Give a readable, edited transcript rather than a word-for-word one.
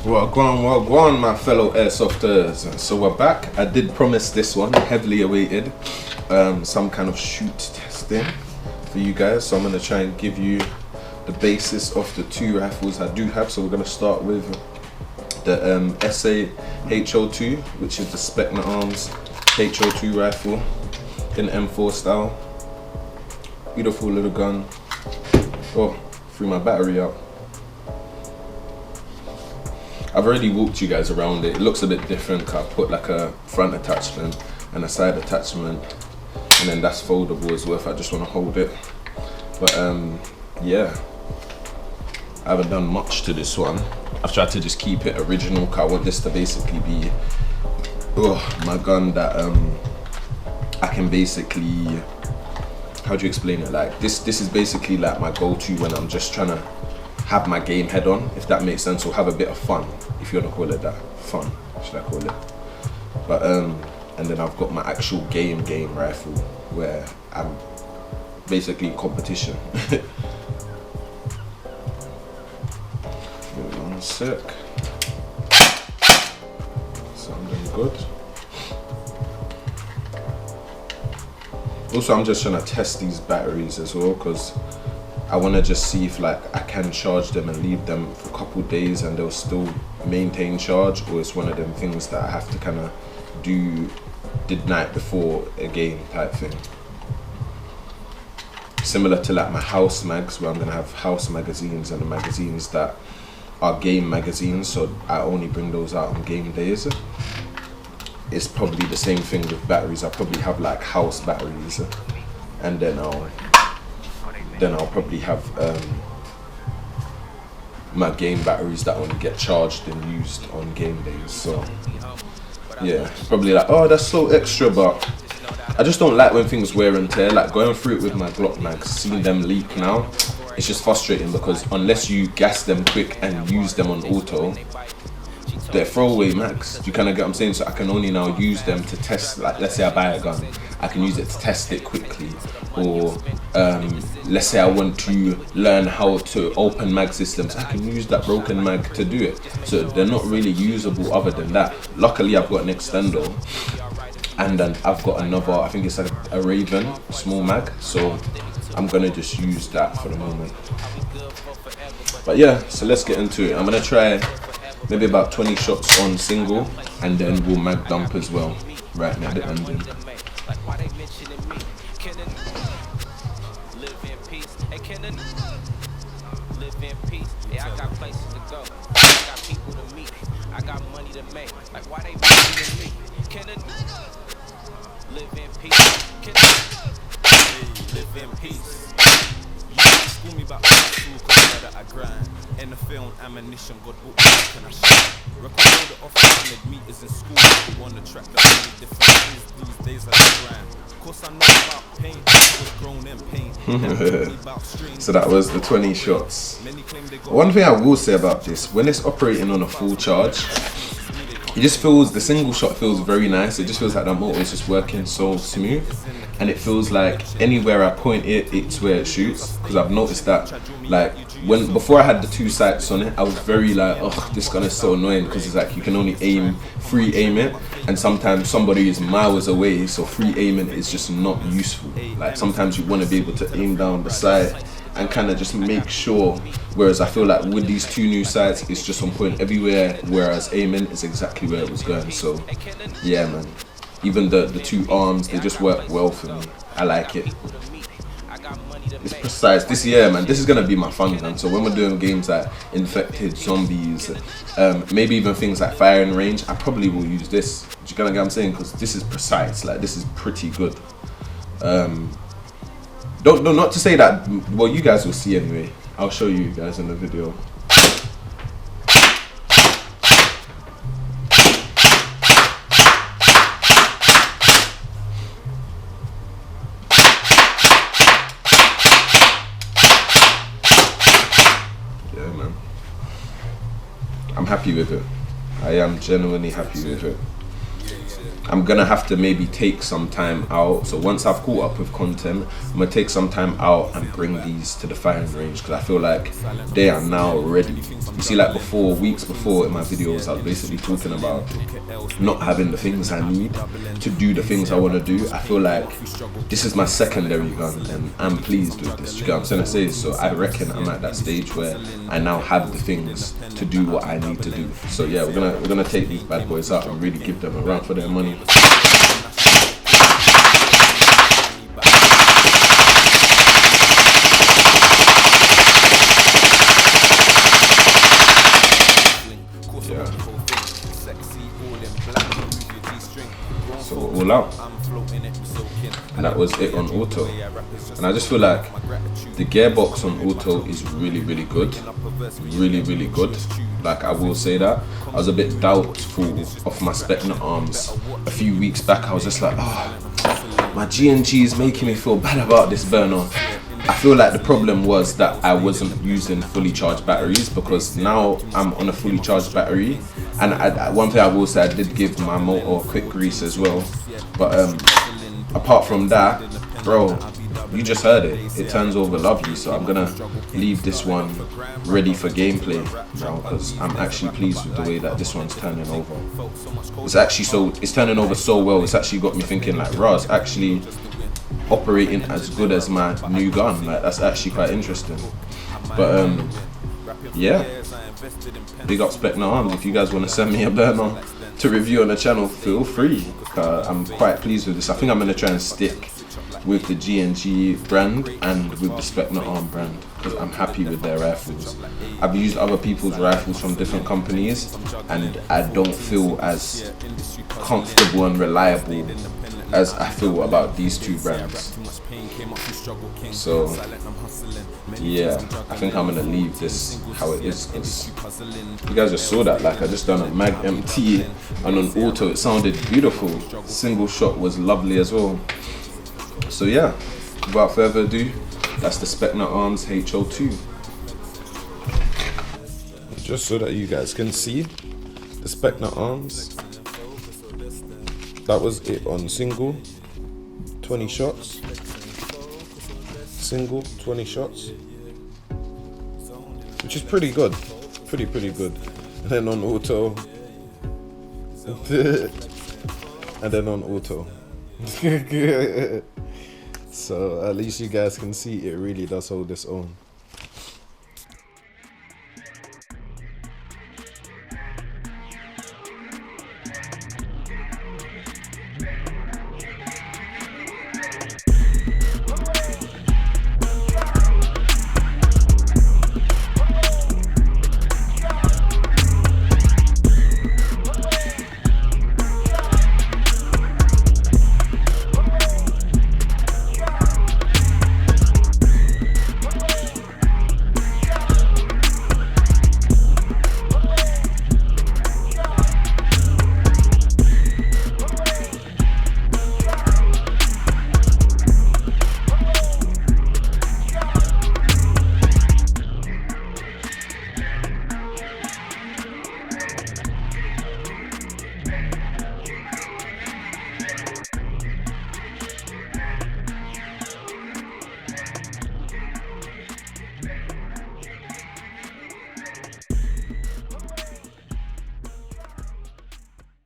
Well, go on, my fellow airsofters. So we're back. I did promise this one, heavily awaited, some kind of shoot testing for you guys. So I'm gonna try and give you the basis of the two rifles I do have. So we're gonna start with the SA-H02, which is the Specna Arms H02 rifle in M4 style. Beautiful little gun. Oh, threw my battery out. I've already walked you guys around it. It looks a bit different. I put like a front attachment and a side attachment, and then that's foldable as well if I just want to hold it. But yeah, I haven't done much to this one. I've tried to just keep it original, cause I want this to basically be my gun that I can basically, how do you explain it? Like this is basically like my go-to when I'm just trying to have my game head on, if that makes sense, or have a bit of fun, if you want to call it that. Fun, should I call it? But and then I've got my actual game rifle where I'm basically in competition. Hold on a sec. Sounding good. Also, I'm just trying to test these batteries as well, because I want to just see if like I can charge them and leave them for a couple days and they'll still maintain charge, or it's one of them things that I have to kind of do the night before a game type thing. Similar to like my house mags, where I'm going to have house magazines and the magazines that are game magazines, so I only bring those out on game days. It's probably the same thing with batteries. I'll probably have like house batteries, and then I'll probably have my game batteries that only get charged and used on game days. So yeah, probably like, oh, that's so extra, but I just don't like when things wear and tear. Like going through it with my Glock mags, seeing them leak now, it's just frustrating, because unless you gas them quick and use them on auto, they're throwaway mags. Do you kind of get what I'm saying? So I can only now use them to test, like let's say I buy a gun, I can use it to test it quickly, or let's say I want to learn how to open mag systems, I can use that broken mag to do it. So they're not really usable other than that. Luckily I've got an extender, and then I've got another, I think it's like a Raven small mag, so I'm gonna just use that for the moment. But yeah, so let's get into it. I'm gonna try maybe about 20 shots on single, and then we'll mag dump as well right near the ending. In the film ammunition, God book can I shine? Record all the off 100 meters in school. On the track that only different these days I grind. Of course I know about pain, I was grown in pain. So that was the 20 shots. One thing I will say about this, when it's operating on a full charge, it just feels, the single shot feels very nice. It just feels like that motor is just working so smooth, and it feels like anywhere I point it, it's where it shoots. Because I've noticed that, like before I had the two sights on it, I was very like, oh, this gun is so annoying, because it's like you can only free aim it, and sometimes somebody is miles away, so free aiming is just not useful. Like sometimes you want to be able to aim down the sight and kind of just make sure, whereas I feel like with these two new sights, it's just on point everywhere, whereas aiming is exactly where it was going. So yeah man, even the two arms, they just work well for me. I like it. It's precise. This year man, this is gonna be my fun gun. So when we're doing games like infected, zombies, maybe even things like firing range, I probably will use this. Do you get what I'm saying? Because this is precise, like this is pretty good. Not to say that, well, you guys will see anyway. I'll show you guys in the video. Yeah, man. I'm happy with it. I am genuinely happy with it. I'm gonna have to maybe take some time out. So once I've caught up with content, I'm gonna take some time out and bring these to the firing range, because I feel like they are now ready. You see, like before, weeks before in my videos, I was basically talking about not having the things I need to do the things I want to do. I feel like this is my secondary gun and I'm pleased with this. You get what I'm saying? So I reckon I'm at that stage where I now have the things to do what I need to do. So yeah, we're gonna take these bad boys out and really give them a run for their money. So we're all out, and that was it on auto. And I just feel like the gearbox on auto is really good, really good. Like, I will say that I was a bit doubtful of my Specna arms a few weeks back. I was just like, oh, my G&G is making me feel bad about this burner. I feel like the problem was that I wasn't using fully charged batteries, because now I'm on a fully charged battery. And one thing I will say, I did give my motor a quick grease as well. But apart from that, bro, you just heard it. It turns over lovely. So I'm gonna leave this one ready for gameplay now, because I'm actually pleased with the way that this one's turning over. It's turning over so well. It's actually got me thinking like, raw, it's actually operating as good as my new gun. Like, that's actually quite interesting. But yeah, big up Specna arms. If you guys want to send me a burner to review on the channel, feel free. I'm quite pleased with this. I think I'm going to try and stick with the G&G brand and with the Specna arm brand, because I'm happy with their rifles. I've used other people's rifles from different companies and I don't feel as comfortable and reliable as I feel about these two brands. So yeah, I think I'm gonna leave this how it is, because you guys just saw that. Like, I just done a mag MT and on auto, it sounded beautiful. Single shot was lovely as well. So yeah, without further ado, that's the Specna Arms H02. Just so that you guys can see the Specna Arms. That was it on single, 20 shots. Single, 20 shots. Which is pretty good. Pretty good. And then on auto. And then on auto. So at least you guys can see it really does hold its own.